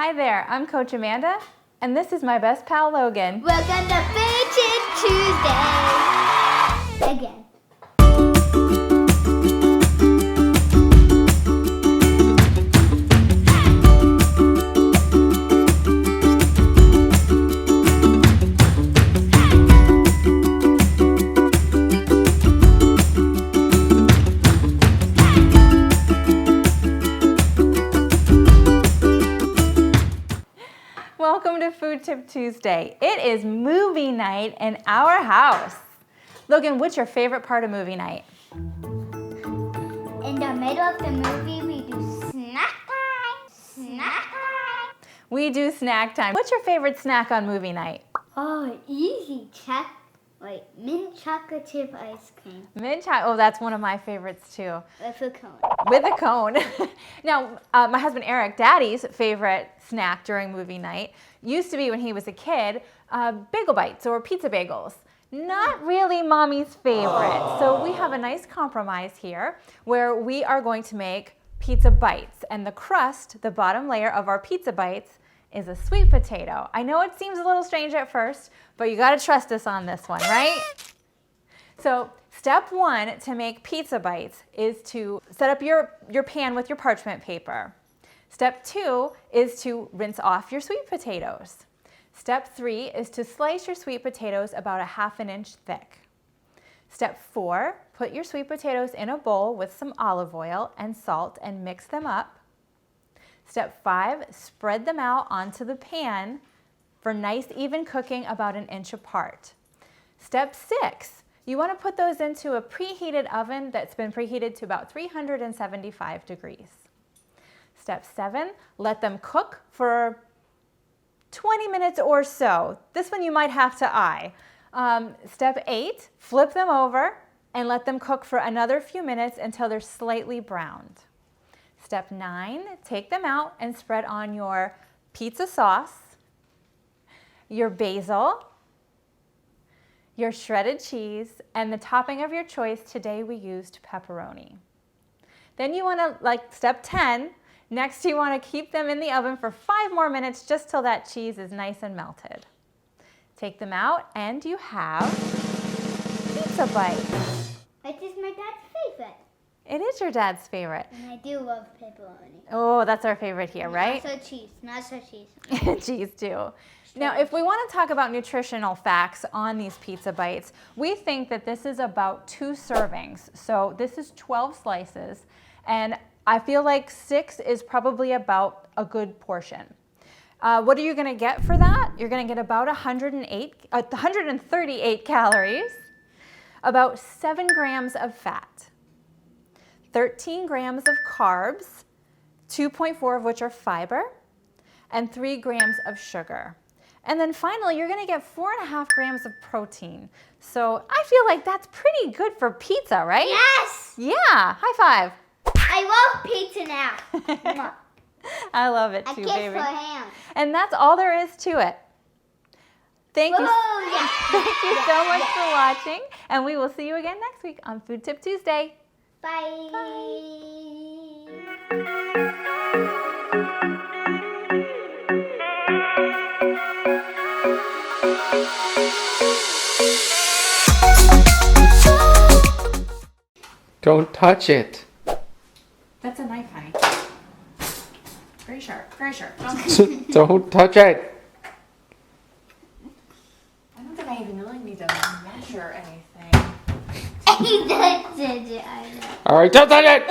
Hi there, I'm Coach Amanda, and this is my best pal Logan. Welcome to Food Tip Tuesday again. Welcome to Food Tip Tuesday. It is movie night in our house. Logan, what's your favorite part of movie night? In the middle of the movie, we do snack time. Snack time. We do snack time. What's your favorite snack on movie night? Oh, easy. Mint chocolate chip ice cream Mint chocolate. Oh, that's one of my favorites too. with a cone. With a cone. Now, my husband Eric, Daddy's favorite snack during movie night used to be when he was a kid, bagel bites or pizza bagels. Not really Mommy's favorite. So we have a nice compromise here where we are going to make pizza bites, and the crust, the bottom layer of our pizza bites, is a sweet potato. I know it seems a little strange at first, but you gotta trust us on this one, right? So step one to make pizza bites is to set up your pan with your parchment paper. Step two is to rinse off your sweet potatoes. Step three is to slice your sweet potatoes about 1/2 inch thick. Step four, put your sweet potatoes in a bowl with some olive oil and salt and mix them up. Step five, spread them out onto the pan for nice even cooking about 1 inch apart. Step six, you want to put those into a preheated oven that's been preheated to about 375 degrees. Step seven, let them cook for 20 minutes or so. This one you might have to eye. Step eight, flip them over and let them cook for another few minutes until they're slightly browned. Step nine, take them out and spread on your pizza sauce, your basil, your shredded cheese, and the topping of your choice. Today we used pepperoni. Then you want to, step 10, next you want to keep them in the oven for 5 more minutes just till that cheese is nice and melted. Take them out and you have pizza bites. It is my dad's favorite. It is your dad's favorite. And I do love pepperoni. Oh, that's our favorite here, right? Not so cheese. Cheese too. Now, if we want to talk about nutritional facts on these pizza bites, we think that this is about 2 servings. So this is 12 slices, and I feel like 6 is probably about a good portion. What are you going to get for that? You're going to get about 138 calories, about 7 grams of fat, 13 grams of carbs, 2.4 of which are fiber, and 3 grams of sugar. And then finally, you're gonna get 4.5 grams of protein. So I feel like that's pretty good for pizza, right? Yes! Yeah, high five. I love pizza now. I love it too, I kiss baby. her hand. And that's all there is to it. Thank you so much for watching, and we will see you again next week on Food Tip Tuesday. Bye. Don't touch it. That's a knife, honey. Very sharp, very sharp. Don't touch it. I don't think I even really need to measure anything. He does it. I know. All right, don't touch it.